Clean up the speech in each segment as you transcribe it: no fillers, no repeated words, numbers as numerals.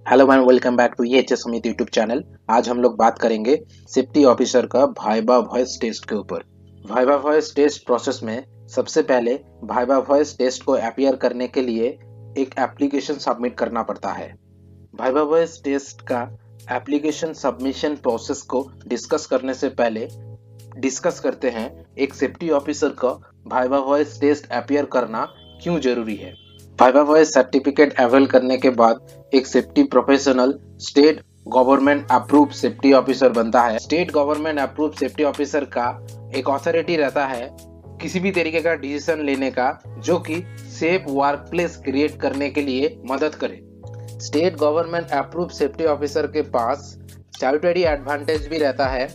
Hello ma'am, welcome back to ये Samit YouTube channel. आज हम लोग बात करेंगे सेफ्टी ऑफिसर का वाइवा वॉइस टेस्ट के ऊपर। वाइवा वॉइस टेस्ट प्रोसेस में सबसे पहले वाइवा वॉइस टेस्ट को अपीयर करने के लिए एक एप्लीकेशन सबमिट करना पड़ता है। वाइवा वॉइस टेस्ट का एप्लीकेशन सबमिशन प्रोसेस को डिस्कस करने से पहले डिस्कस करते हैं एक सेफ्टी ऑफिसर का वाइवा वॉइस टेस्ट अपीयर करना क्यों जरूरी है। वाइवा वॉइस सर्टिफिकेट अवेल करने के बाद एक safety professional state government approve safety officer बनता है। State government approve safety officer का एक अथॉरिटी रहता है किसी भी तरीके का डिसीजन लेने का जो कि सेफ वर्क प्लेस क्रिएट करने के लिए मदद करे। State government approve safety officer के पास स्टैट्यूटरी एडवांटेज भी रहता है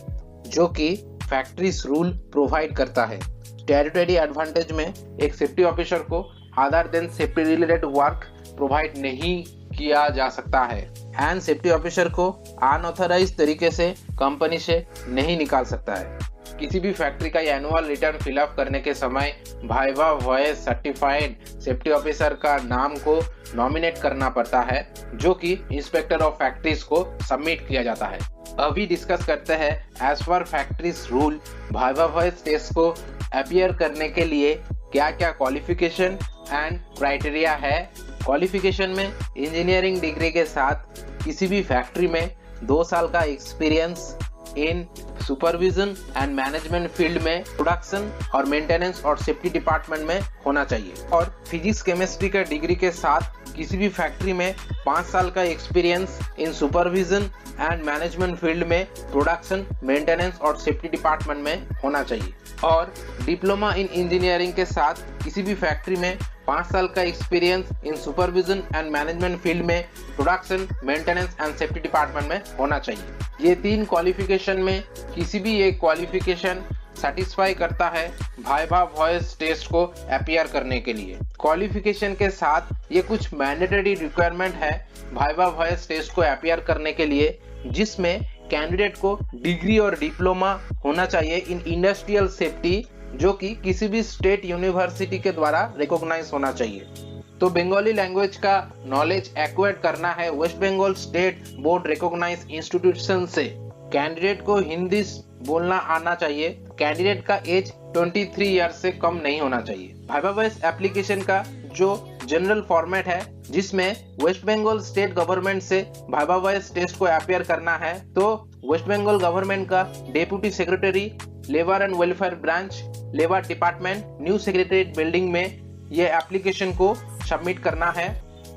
जो कि फैक्ट्रीज रूल प्रोवाइड करता है। स्टैट्यूटरी एडवांटेज में एक सेफ्टी ऑफिसर को other than safety related work provide नहीं किया जा सकता है एंड सेफ्टी ऑफिसर को अनऑथराइज तरीके से कंपनी से नहीं निकाल सकता है। किसी भी फैक्ट्री का एनुअल रिटर्न फिलअप करने के समय viva voce certified safety officer का नाम को नॉमिनेट करना पड़ता है जो कि इंस्पेक्टर ऑफ फैक्ट्रीज को सबमिट किया जाता है। अभी डिस्कस करते हैं as per factories rule viva voce test को अपीयर करने के लिए क्या क्या क्वालिफिकेशन एंड क्राइटेरिया है। क्वालिफिकेशन में इंजीनियरिंग डिग्री के साथ किसी भी फैक्ट्री में 2 साल का experience in supervision and management field में प्रोडक्शन और मेंटेनेंस और सेफ्टी डिपार्टमेंट में होना चाहिए और फिजिक्स केमिस्ट्री के डिग्री के साथ किसी भी फैक्ट्री में 5 साल का experience in supervision and management field में प्रोडक्शन मेंटेनेंस और सेफ्टी डिपार्टमेंट में होना चाहिए और डिप्लोमा इन इंजीनियरिंग के साथ किसी भी फैक्ट्री में 5 साल का experience in supervision and management field में production maintenance and safety department में होना चाहिए। ये 3 क्वालिफिकेशन में किसी भी एक क्वालिफिकेशन सेटिस्फाई करता है वाइवा वॉइस टेस्ट को अपीयर करने के लिए। क्वालिफिकेशन के साथ ये कुछ मैंडेटरी रिक्वायरमेंट है वाइवा वॉइस टेस्ट को अपीयर करने के लिए, जिसमें कैंडिडेट को डिग्री और डिप्लोमा होना चाहिए इन इंडस्ट्रियल सेफ्टी जो कि किसी भी स्टेट यूनिवर्सिटी के द्वारा रिकॉग्नाइज होना चाहिए। तो बंगाली लैंग्वेज का नॉलेज एक्वायर करना है West Bengal state board recognise institution से। कैंडिडेट को हिंदी बोलना आना चाहिए। कैंडिडेट का एज 23 ईयर्स से कम नहीं होना चाहिए। वाइवा वॉइस एप्लीकेशन का जो जनरल फॉर्मेट है जिसमें वेस्ट बंगाल स्टेट गवर्नमेंट से वाइवा वॉइस टेस्ट को अपीयर करना है, तो वेस्ट बंगाल गवर्नमेंट का deputy secretary labour and welfare branch labour department new secretariat building में ये एप्लीकेशन को सबमिट करना है,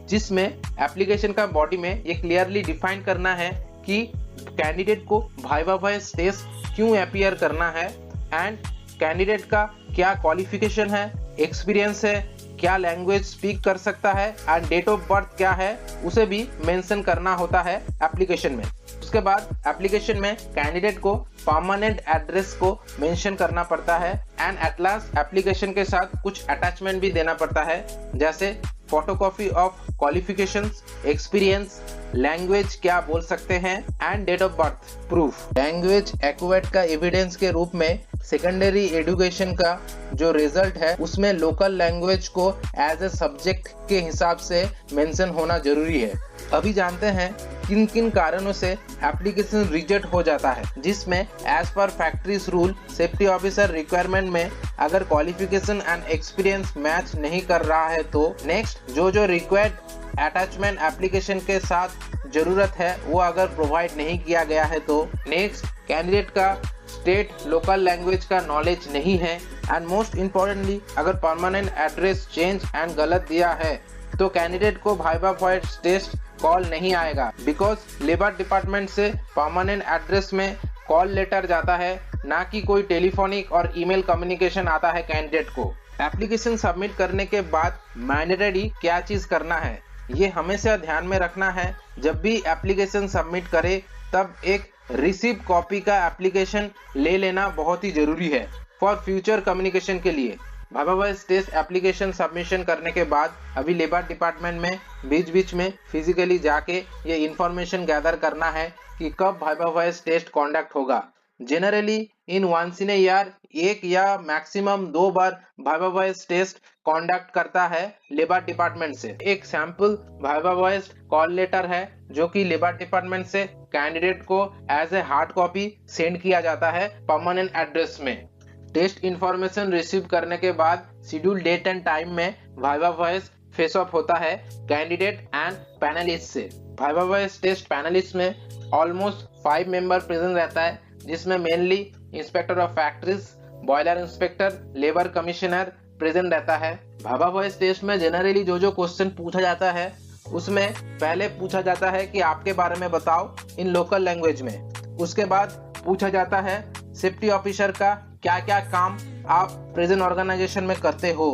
जिसमें एप्लीकेशन का बॉडी में ये क्लियरली डिफाइन करना है कि कैंडिडेट को वाइवा वॉइस टेस्ट क्यों अपीयर करना है एंड कैंडिडेट का क्या क्वालिफिकेशन है, एक्सपीरियंस है, क्या लैंग्वेज स्पीक कर सकता है एंड डेट ऑफ बर्थ क्या है उसे भी मेंशन करना होता है एप्लीकेशन में। उसके बाद एप्लीकेशन में कैंडिडेट को परमानेंट एड्रेस को मेंशन करना पड़ता है एंड एट लास्ट एप्लीकेशन के साथ कुछ अटैचमेंट भी देना पड़ता है, जैसे photocopy of qualifications, experience, language क्या बोल सकते हैं and date of birth proof. Language adequate का एविडेंस के रूप में सेकेंडरी एजुकेशन का जो रिजल्ट है उसमें लोकल लैंग्वेज को एज ए सब्जेक्ट के हिसाब से मेंशन होना जरूरी है। अभी जानते हैं किन किन कारणों से एप्लीकेशन रिजेक्ट हो जाता है, जिसमें as per factories rule safety officer requirement में अगर क्वालिफिकेशन एंड एक्सपीरियंस मैच नहीं कर रहा है तो नेक्स्ट जो रिक्वायर्ड अटैचमेंट एप्लीकेशन के साथ जरूरत है वो अगर प्रोवाइड नहीं किया गया है तो नेक्स्ट कैंडिडेट का स्टेट लोकल लैंग्वेज का नॉलेज नहीं है एंड मोस्ट इम्पोर्टेंटली अगर परमानेंट एड्रेस चेंज एंड गलत दिया है तो कैंडिडेट को वाइवा वॉइस टेस्ट कॉल नहीं आएगा, बिकॉज लेबर डिपार्टमेंट से परमानेंट एड्रेस में कॉल लेटर जाता है, ना कि कोई टेलीफोनिक और ईमेल कम्युनिकेशन आता है कैंडिडेट को। एप्लीकेशन सबमिट करने के बाद मैंडेटरी क्या चीज करना है ये हमेशा ध्यान में रखना है। जब भी एप्लीकेशन सबमिट करे तब एक रिसीव कॉपी का एप्लीकेशन ले लेना बहुत ही जरूरी है फॉर फ्यूचर कम्युनिकेशन के लिए। Viva voce test application submission करने के बाद अभी लेबर डिपार्टमेंट में बीच बीच में फिजिकली जाके ये इंफॉर्मेशन गैदर करना है कि कब वाइवा वॉइस टेस्ट कॉन्डक्ट होगा। Generally in once in a year एक या मैक्सिमम 2 बार वाइवा वॉइस टेस्ट कंडक्ट करता है लेबर डिपार्टमेंट से। एक sample viva voce call letter है जो कि लेबर डिपार्टमेंट से कैंडिडेट को as a hard copy send किया जाता है परमानेंट एड्रेस में। टेस्ट इंफॉर्मेशन रिसीव करने के बाद शेड्यूल डेट एंड टाइम में वाइवा वॉइस फेस ऑफ होता है कैंडिडेट एंड पैनलिस्ट से। वाइवा वॉइस टेस्ट पैनलिस्ट में ऑलमोस्ट 5 मेंबर प्रेजेंट रहता है, जिसमें mainly inspector of factories, boiler inspector, labour commissioner present रहता है। वाइवा वॉइस टेस्ट में जनरली जो क्वेश्चन पूछा जाता है उसमें पहले पूछा जाता है कि आपके बारे में बताओ इन लोकल लैंग्वेज में। उसके बाद पूछा जाता है सेफ्टी ऑफिसर का क्या क्या काम आप प्रेजेंट ऑर्गेनाइजेशन में करते हो।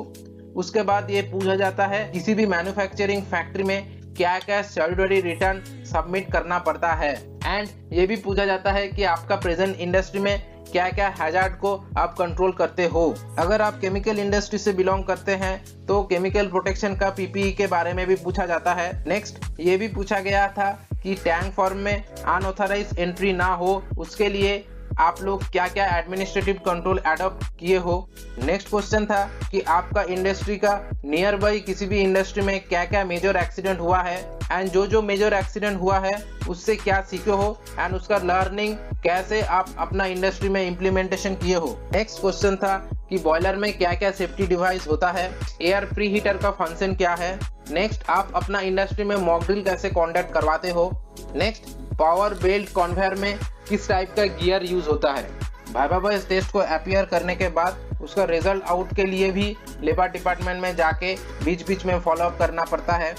उसके बाद ये पूछा जाता है किसी भी मैन्युफैक्चरिंग फैक्ट्री में क्या क्या स्टैट्यूटरी रिटर्न सबमिट करना पड़ता है। एंड ये भी पूछा जाता है कि आपका प्रेजेंट इंडस्ट्री में क्या क्या हैजार्ड को आप कंट्रोल करते हो। अगर आप केमिकल इंडस्ट्री से बिलोंग करते हैं तो केमिकल प्रोटेक्शन का पीपीई के बारे में भी पूछा जाता है। नेक्स्ट ये भी पूछा गया था कि टैंक फॉर्म में अनऑथराइज्ड एंट्री ना हो, उसके लिए आप लोग क्या क्या एडमिनिस्ट्रेटिव कंट्रोल अडॉप्ट किए हो। नेक्स्ट क्वेश्चन था कि आपका इंडस्ट्री का नियर बाई किसी भी इंडस्ट्री में क्या क्या मेजर एक्सीडेंट हुआ है एंड जो मेजर एक्सीडेंट हुआ है उससे क्या सीखे हो एंड उसका लर्निंग कैसे आप अपना इंडस्ट्री में इम्प्लीमेंटेशन किए हो। नेक्स्ट क्वेश्चन था कि बॉयलर में क्या क्या सेफ्टी डिवाइस होता है, एयर प्री हीटर का फंक्शन क्या है। नेक्स्ट आप अपना इंडस्ट्री में मॉक ड्रिल कैसे कंडक्ट करवाते हो। नेक्स्ट पावर बेल्ट कन्वेयर में किस टाइप का गियर यूज होता है। वाइवा वॉइस टेस्ट को अपीयर करने के बाद उसका रिजल्ट आउट के लिए भी लेबर डिपार्टमेंट में जाके बीच बीच में फॉलो अप करना पड़ता है।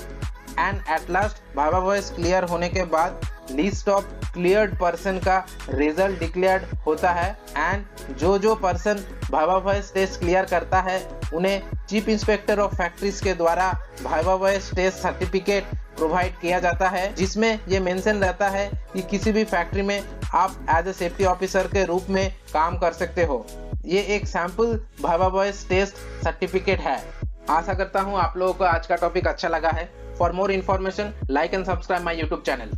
And at last viva voce clear होने के बाद लिस्ट ऑफ क्लियर्ड पर्सन का रिजल्ट डिक्लेयर्ड होता है एंड जो person viva voce test clear करता है उन्हें चीफ इंस्पेक्टर ऑफ फैक्ट्रीज के द्वारा viva voce test certificate provide किया जाता है, जिसमें ये मेंशन रहता है कि किसी भी फैक्ट्री में आप एज ए सेफ्टी ऑफिसर के रूप में काम कर सकते हो। ये एक sample viva voce test certificate है। आशा करता हूँ आप लोगों को आज का टॉपिक अच्छा लगा है। For more information like and subscribe my YouTube channel.